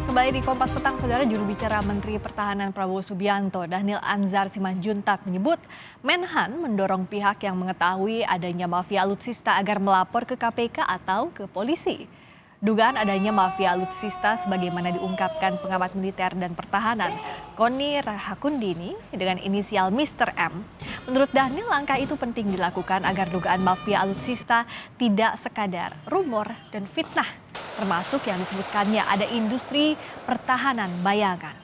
Kembali di Kompas Petang, Saudara, juru bicara Menteri Pertahanan Prabowo Subianto, Dhanil Anzar Simanjuntak menyebut Menhan mendorong pihak yang mengetahui adanya mafia alutsista agar melapor ke KPK atau ke polisi. Dugaan adanya mafia alutsista sebagaimana diungkapkan pengamat militer dan pertahanan Koni Rahakundini dengan inisial Mr. M. Menurut Dhanil, langkah itu penting dilakukan agar dugaan mafia alutsista tidak sekadar rumor dan fitnah, termasuk yang disebutkannya ada industri pertahanan bayangan.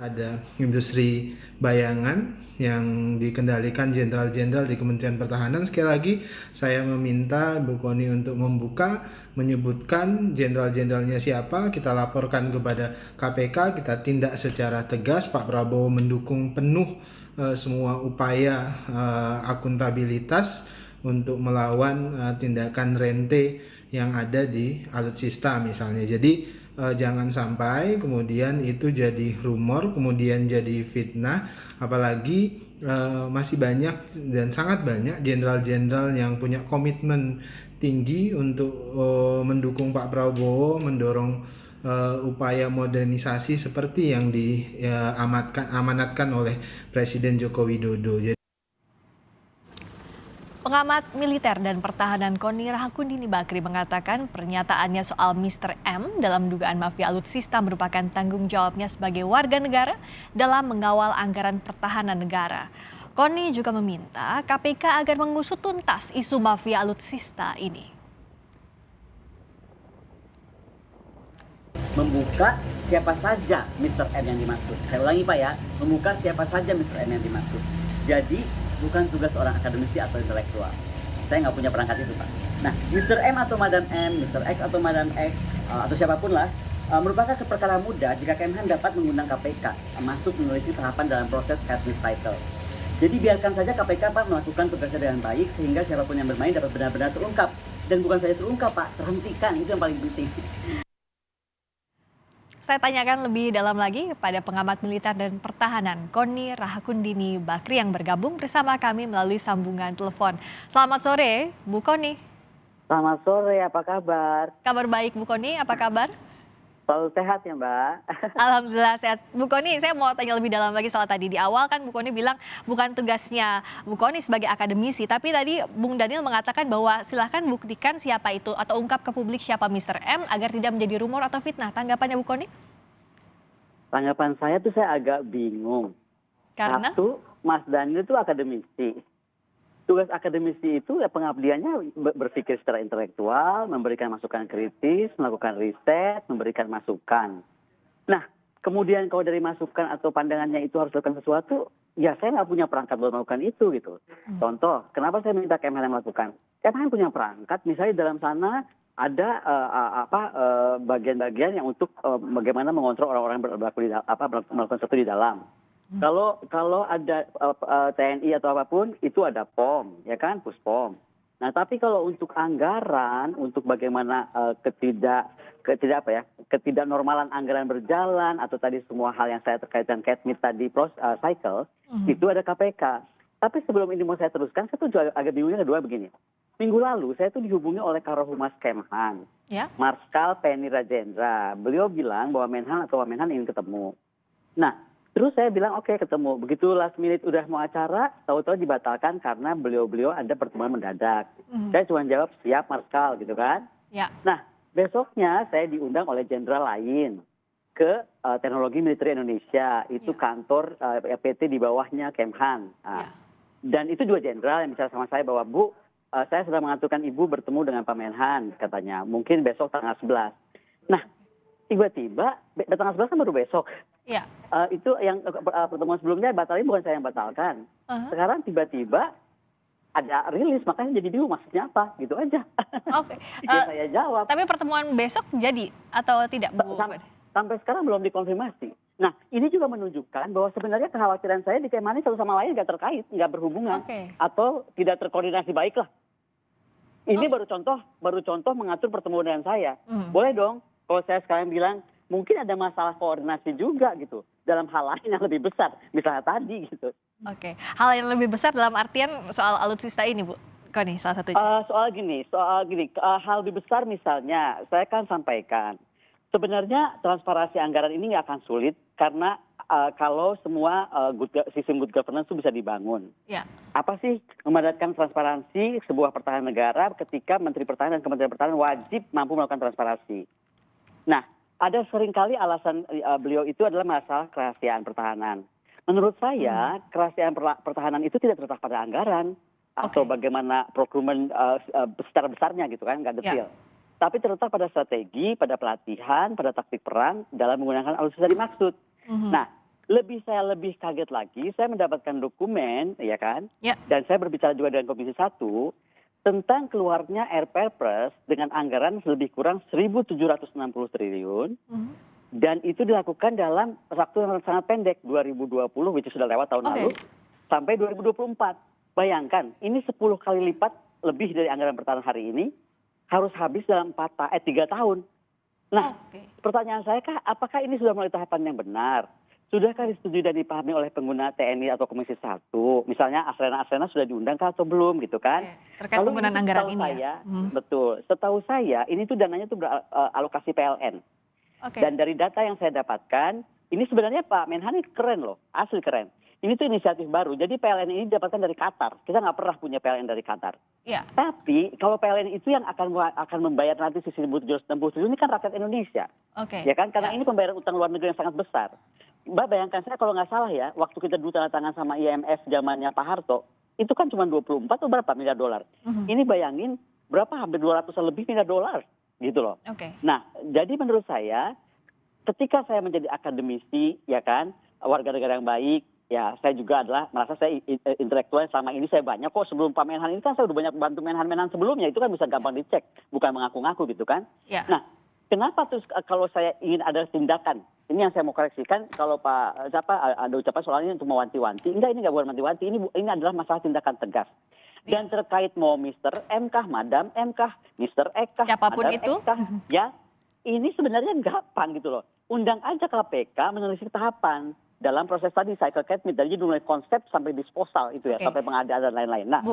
Ada industri bayangan yang dikendalikan jenderal-jenderal di Kementerian Pertahanan. Sekali lagi saya meminta Bu Koni untuk membuka, menyebutkan jenderal-jenderalnya siapa, kita laporkan kepada KPK, kita tindak secara tegas. Pak Prabowo mendukung penuh semua upaya akuntabilitas untuk melawan tindakan rente yang ada di alutsista misalnya. Jadi jangan sampai kemudian itu jadi rumor, kemudian jadi fitnah, apalagi masih banyak dan sangat banyak jenderal-jenderal yang punya komitmen tinggi untuk mendukung Pak Prabowo, mendorong upaya modernisasi seperti yang diamanatkan oleh Presiden Joko Widodo. Pengamat militer dan pertahanan Koni Rahakundini Bakri mengatakan pernyataannya soal Mr. M dalam dugaan mafia alutsista merupakan tanggung jawabnya sebagai warga negara dalam mengawal anggaran pertahanan negara. Koni juga meminta KPK agar mengusut tuntas isu mafia alutsista ini. Membuka siapa saja Mr. M yang dimaksud. Saya ulangi Pak ya, membuka siapa saja Mr. M yang dimaksud. Jadi bukan tugas orang akademisi atau intelektual. Saya nggak punya perangkat itu Pak. Nah, Mr. M atau Madam M, Mr. X atau Madam X, atau siapapun lah, merupakan perkara mudah jika Kemhan dapat mengundang KPK masuk menelusuri tahapan dalam proses Cabinet Cycle. Jadi biarkan saja KPK Pak melakukan tugasnya dengan baik sehingga siapapun yang bermain dapat benar-benar terungkap. Dan bukan saja terungkap Pak, terhentikan, itu yang paling penting. Saya tanyakan lebih dalam lagi kepada pengamat militer dan pertahanan Koni Rahakundini Bakri yang bergabung bersama kami melalui sambungan telepon. Selamat sore, Bu Koni. Selamat sore, apa kabar? Kabar baik, Bu Koni, apa kabar? Selalu sehat ya Mbak? Alhamdulillah sehat. Bu Koni, saya mau tanya lebih dalam lagi soal tadi. Di awal kan Bu Koni bilang bukan tugasnya Bu Koni sebagai akademisi, tapi tadi Bung Dhanil mengatakan bahwa silahkan buktikan siapa itu atau ungkap ke publik siapa Mr. M agar tidak menjadi rumor atau fitnah. Tanggapannya Bu Koni? Tanggapan saya tuh saya agak bingung. Karena? Satu, Mas Dhanil itu akademisi. Tugas akademisi itu ya pengabdiannya berpikir secara intelektual, memberikan masukan kritis, melakukan riset, memberikan masukan. Nah, kemudian kalau dari masukan atau pandangannya itu harus lakukan sesuatu, ya saya nggak punya perangkat buat melakukan itu gitu. Contoh, kenapa saya minta Kemhan yang melakukan? Kemhan punya perangkat, misalnya dalam sana ada bagian-bagian yang untuk bagaimana mengontrol orang-orang melakukan sesuatu di dalam. Kalau ada TNI atau apapun itu ada POM, ya kan, Puspom. Nah, tapi kalau untuk anggaran, untuk bagaimana ketidaknormalan anggaran berjalan atau tadi semua hal yang saya terkaitkan Cabinet tadi cycle, itu ada KPK. Tapi sebelum ini mau saya teruskan, saya tuh juga agak bingungnya kedua begini. Minggu lalu saya tuh dihubungi oleh Karohumas Kemhan, Ya. Marskal Penny Rajendra. Beliau bilang bahwa Menhan atau Wamenhan ingin ketemu. Nah, terus saya bilang oke, ketemu. Begitu last minute udah mau acara, tahu-tahu dibatalkan karena beliau-beliau ada pertemuan mendadak. Saya cuma jawab siap Marskal gitu kan. Ya. Nah, besoknya saya diundang oleh jenderal lain ke Teknologi Militer Indonesia. Itu kantor PT di bawahnya Kemhan. Nah, dan itu dua jenderal yang bicara sama saya bahwa Bu, saya sedang mengaturkan Ibu bertemu dengan Pak Menhan katanya. Mungkin besok tanggal 11. Nah, tiba-tiba tanggal 11 kan baru besok. Ya. Itu yang pertemuan sebelumnya batalin, bukan saya yang batalkan. Sekarang tiba-tiba ada rilis, makanya jadi bingung maksudnya apa, gitu aja. Oke. Ya saya jawab. Tapi pertemuan besok jadi atau tidak, Bu? Sampai sekarang belum dikonfirmasi. Nah, ini juga menunjukkan bahwa sebenarnya kekhawatiran saya di Kemhan satu sama lain nggak terkait, nggak berhubungan, atau tidak terkoordinasi baik lah. Ini baru contoh mengatur pertemuan dengan saya. Boleh dong, kalau saya sekarang bilang mungkin ada masalah koordinasi juga gitu dalam hal lain yang lebih besar, misalnya tadi gitu. Oke, hal yang lebih besar dalam artian soal alutsista ini, Bu? Kok nih salah satunya? Soal gini, hal lebih besar misalnya, saya kan sampaikan, sebenarnya transparansi anggaran ini nggak akan sulit karena kalau semua sistem good governance itu bisa dibangun. Ya. Apa sih memadatkan transparansi sebuah pertahanan negara ketika Menteri Pertahanan dan Kementerian Pertahanan wajib mampu melakukan transparansi. Nah, ada seringkali alasan beliau itu adalah masalah kerahasiaan pertahanan. Menurut saya, kerahasiaan pertahanan itu tidak terletak pada anggaran atau bagaimana procurement secara besarnya gitu kan, nggak detail. Tapi terletak pada strategi, pada pelatihan, pada taktik perang dalam menggunakan alutsista dimaksud. Nah, saya lebih kaget lagi, saya mendapatkan dokumen, ya kan, dan saya berbicara juga dengan Komisi 1 tentang keluarnya Perpres dengan anggaran lebih kurang 1.760 triliun. Dan itu dilakukan dalam waktu yang sangat pendek, 2020, which sudah lewat tahun lalu, sampai 2024. Bayangkan, ini 10 kali lipat lebih dari anggaran pertahanan hari ini, harus habis dalam 3 tahun. Nah, pertanyaan saya, apakah ini sudah melalui tahapan yang benar? Sudahkah disetujui dan dipahami oleh pengguna TNI atau Komisi 1? Misalnya Asrena sudah diundang atau belum gitu kan? Terkait penggunaan anggaran ini ya? Betul, setahu saya ini tuh dananya tuh beralokasi PLN. Dan dari data yang saya dapatkan, ini sebenarnya Pak Menhan ini keren loh, asli keren. Ini tuh inisiatif baru, jadi PLN ini didapatkan dari Qatar. Kita nggak pernah punya PLN dari Qatar. Tapi kalau PLN itu yang akan membayar nanti sisi 1.760 triliun ini kan rakyat Indonesia. Ya kan, karena ini pembayaran utang luar negeri yang sangat besar. Mbak bayangkan saya kalau nggak salah ya, waktu kita dulu tanda tangan sama IMF zamannya Pak Harto, itu kan cuma 24 atau berapa miliar dolar. Ini bayangin berapa, hampir 200 lebih miliar dolar gitu loh. Nah, jadi menurut saya ketika saya menjadi akademisi, ya kan, warga negara yang baik, ya saya juga merasa saya intelektual selama ini saya banyak kok. Sebelum Pak Menhan ini kan saya udah banyak bantu Menhan sebelumnya, itu kan bisa gampang dicek, bukan mengaku-ngaku gitu kan. Nah, kenapa terus kalau saya ingin ada tindakan, ini yang saya mau koreksikan, kalau ada ucapan soal ini untuk mewanti-wanti, enggak, ini nggak bukan mewanti-wanti, ini adalah masalah tindakan tegas. Dan terkait mau Mr. M kah, Madam M kah, Mr. X kah, siapapun Madam itu, X kah, ya ini sebenarnya gampang gitu loh. Undang aja KPK menelisik tahapan dalam proses tadi cycle cabinet, dari mulai konsep sampai disposal itu ya, sampai pengadaan dan lain-lain. Nah,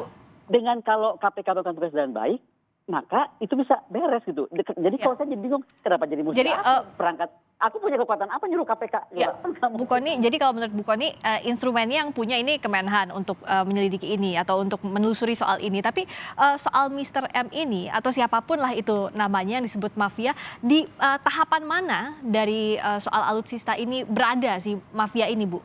dengan kalau KPK melakukan tugas dengan baik, maka itu bisa beres gitu. Jadi kalau saya jadi bingung, kenapa jadi mesti perangkat? Aku punya kekuatan apa nyuruh KPK? Bu Kony, jadi kalau menurut Bu Kony, instrumennya yang punya ini Kemenhan untuk menyelidiki ini atau untuk menelusuri soal ini. Tapi soal Mr. M ini atau siapapun lah itu namanya yang disebut mafia, di tahapan mana dari soal alutsista ini berada si mafia ini, Bu?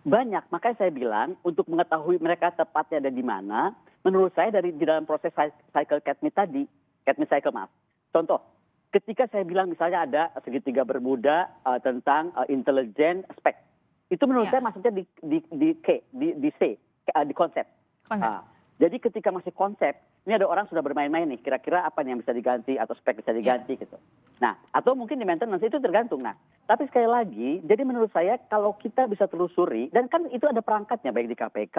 Banyak, makanya saya bilang untuk mengetahui mereka tepatnya ada di mana, menurut saya di dalam proses cycle cabinet tadi, cabinet cycle maaf. Contoh, ketika saya bilang misalnya ada segitiga bermuda tentang intelijen spek, itu menurut saya maksudnya di konsep. Jadi ketika masih konsep, ini ada orang sudah bermain-main nih, kira-kira apa yang bisa diganti atau spek bisa diganti gitu. Nah, atau mungkin di maintenance itu tergantung. Nah, tapi sekali lagi, jadi menurut saya kalau kita bisa telusuri, dan kan itu ada perangkatnya, baik di KPK,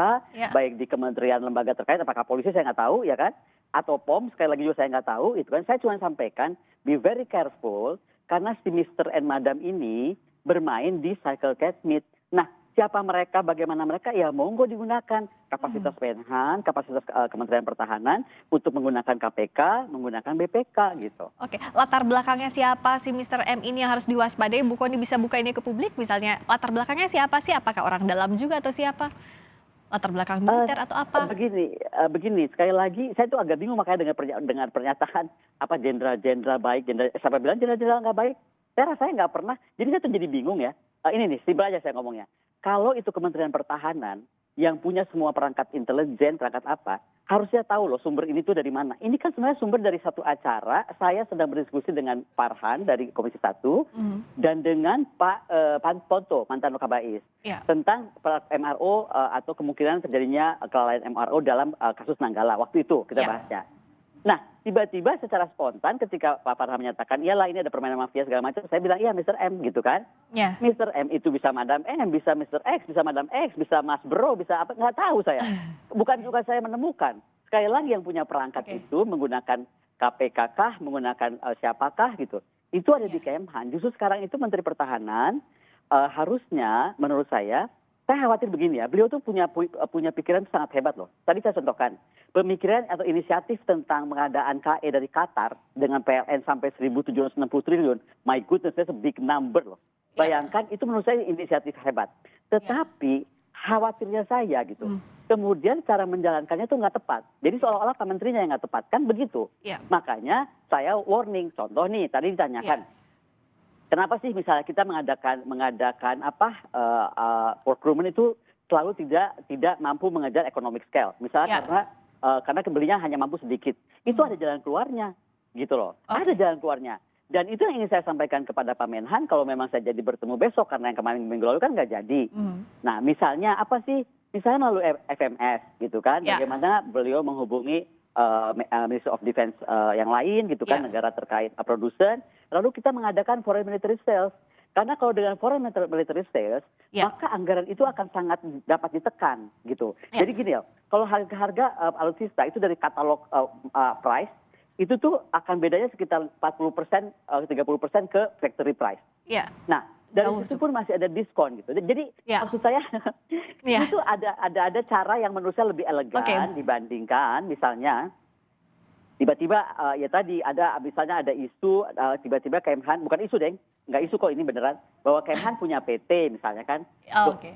baik di kementerian lembaga terkait, apakah polisi saya nggak tahu ya kan, atau POM sekali lagi juga saya nggak tahu, itu kan saya cuma sampaikan, be very careful, karena si Mr. and Madam ini bermain di cycle cabinet. Nah, siapa mereka, bagaimana mereka, ya monggo digunakan kapasitas Menhan, kapasitas Kementerian Pertahanan untuk menggunakan KPK, menggunakan BPK gitu. Latar belakangnya siapa si Mr. M ini yang harus diwaspadai? Bu Kony bisa buka ini ke publik misalnya, latar belakangnya siapa sih? Apakah orang dalam juga atau siapa? Latar belakang militer atau apa? Begini, sekali lagi saya tuh agak bingung makanya dengan pernyataan apa jenderal-jenderal baik, siapa bilang jenderal nggak baik? Saya rasanya nggak pernah. Jadi saya tuh jadi bingung ya. Ini nih, simpel aja saya ngomongnya. Kalau itu Kementerian Pertahanan yang punya semua perangkat intelijen, perangkat apa, harusnya tahu loh sumber ini tuh dari mana. Ini kan sebenarnya sumber dari satu acara, saya sedang berdiskusi dengan Farhan dari Komisi 1, dan dengan Pak Ponto, mantan Wakabais, tentang MRO atau kemungkinan terjadinya kelalaian MRO dalam kasus Nanggala. Waktu itu kita bahasnya. Nah, tiba-tiba secara spontan ketika Pak Farhan menyatakan, iyalah ini ada permainan mafia segala macam, saya bilang, iya Mr. M gitu kan. Mr. M itu bisa Madam M, bisa Mr. X, bisa Madam X, bisa Mas Bro, bisa apa, nggak tahu saya. Bukan juga saya menemukan. Sekali lagi yang punya perangkat itu menggunakan KPK kah, menggunakan siapakah gitu. Itu ada di Kemhan. Justru sekarang itu Menteri Pertahanan harusnya menurut saya Saya khawatir begini ya, beliau tuh punya pikiran sangat hebat loh. Tadi saya contohkan, pemikiran atau inisiatif tentang pengadaan KE dari Qatar dengan PLN sampai 1.760 triliun, my goodness, that's a big number loh. Bayangkan, itu menurut saya inisiatif hebat. Tetapi khawatirnya saya gitu, kemudian cara menjalankannya tuh nggak tepat. Jadi seolah-olah Pak Menterinya yang nggak tepat, kan begitu. Makanya saya warning, contoh nih, tadi ditanyakan. Kenapa sih misalnya kita mengadakan procurement itu selalu tidak mampu mengejar economic scale, misalnya karena belinya hanya mampu sedikit. Itu ada jalan keluarnya, gitu loh. Ada jalan keluarnya. Dan itu yang ingin saya sampaikan kepada Pak Menhan, kalau memang saya jadi bertemu besok, karena yang kemarin minggu lalu kan nggak jadi. Nah, misalnya apa sih? Misalnya melalui FMS, gitu kan? Bagaimana beliau menghubungi Ministry of Defense yang lain, gitu kan, negara terkait produsen. Lalu kita mengadakan foreign military sales. Karena kalau dengan foreign military sales, maka anggaran itu akan sangat dapat ditekan, gitu. Jadi gini ya, kalau harga alutsista itu dari katalog price, itu tuh akan bedanya sekitar 40%, 30% ke factory price. Nah, dari situ pun masih ada diskon gitu. Jadi maksud saya itu ada cara yang menurut saya lebih elegan dibandingkan misalnya tiba-tiba ya tadi ada misalnya ada isu tiba-tiba Kemhan, bukan isu deng, nggak isu kok ini beneran, bahwa Kemhan punya PT misalnya kan.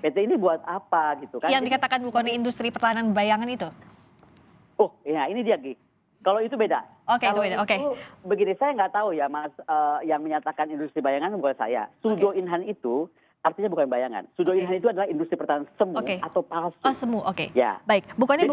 PT ini buat apa gitu kan. Yang dikatakan Bu Kony industri pertahanan bayangan itu. Oh ya ini dia Gi. Kalau itu beda. Itu beda. Begini, saya nggak tahu ya Mas, yang menyatakan industri bayangan bukan saya. Sudo Inhan itu artinya bukan bayangan. Sudo Inhan itu adalah industri pertahanan semu atau palsu. Semu, Ya. Baik, Bu Kony.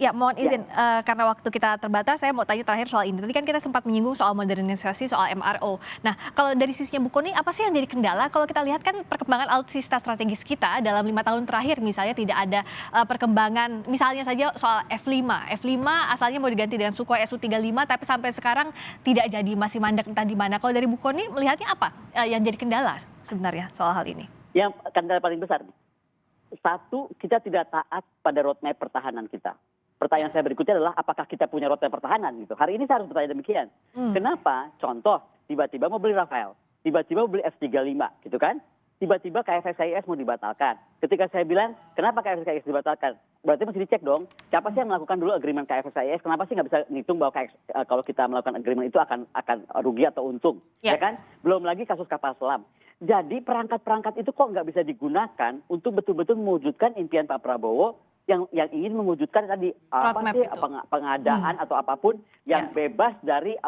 Ya, mohon Ya. izin, karena waktu kita terbatas, saya mau tanya terakhir soal ini. Tadi kan kita sempat menyinggung soal modernisasi, soal MRO. Nah, kalau dari sisinya Bu Kony, apa sih yang jadi kendala? Kalau kita lihat kan perkembangan alutsista strategis kita dalam 5 tahun terakhir, misalnya tidak ada perkembangan, misalnya saja soal F5. F5 asalnya mau diganti dengan Sukhoi Su-35, tapi sampai sekarang tidak jadi, masih mandek entah di mana. Kalau dari Bu Kony, melihatnya apa yang jadi kendala sebenarnya soal hal ini? Yang kendala paling besar, satu, kita tidak taat pada roadmap pertahanan kita. Pertanyaan saya berikutnya adalah apakah kita punya roadmap pertahanan gitu. Hari ini saya harus bertanya demikian. Kenapa? Contoh, tiba-tiba mau beli Rafael, tiba-tiba mau beli F-35 gitu kan. Tiba-tiba KFSIS mau dibatalkan. Ketika saya bilang, kenapa KFSIS dibatalkan? Berarti mesti dicek dong, siapa sih yang melakukan dulu agreement KFSIS? Kenapa sih nggak bisa ngitung bahwa kalau kita melakukan agreement itu akan rugi atau untung? Ya kan? Belum lagi kasus kapal selam. Jadi perangkat-perangkat itu kok nggak bisa digunakan untuk betul-betul mewujudkan impian Pak Prabowo yang ingin mewujudkan tadi pengadaan atau apapun yang bebas dari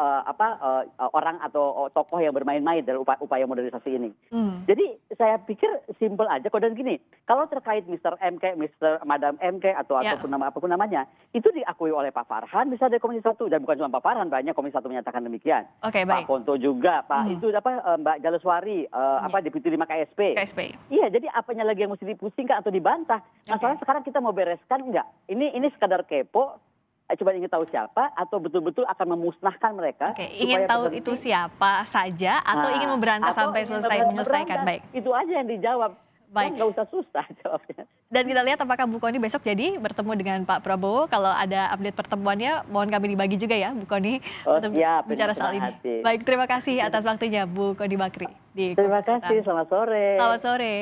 orang atau tokoh yang bermain-main dari upaya modernisasi ini. Jadi saya pikir simpel aja kok. Dan gini, kalau terkait Mr. MK, Madam MK ataupun apapun namanya, itu diakui oleh Pak Farhan bisa dari Komisi 1, dan bukan cuma Pak Farhan, banyak Komisi 1 menyatakan demikian. Pak Ponto juga, Pak Mbak Jaleswari, Deputi 5 KSP. Iya, jadi apanya lagi yang mesti dipusingkan atau dibantah? Masalahnya sekarang kita mau bereskan enggak? Ini sekadar kepo, coba ingin tahu siapa atau betul-betul akan memusnahkan mereka. Ingin tahu itu siapa saja atau ingin memberantas sampai menyelesaikan. Baik. Itu aja yang dijawab. Baik. Nggak usah susah jawabnya. Dan kita lihat apakah Bu Kony besok jadi bertemu dengan Pak Prabowo. Kalau ada update pertemuannya, mohon kami dibagi juga ya Bu Kony untuk bicara soal ini. Baik, terima kasih atas waktunya Bu Kony Bakri. Terima kasih, selamat sore. Selamat sore.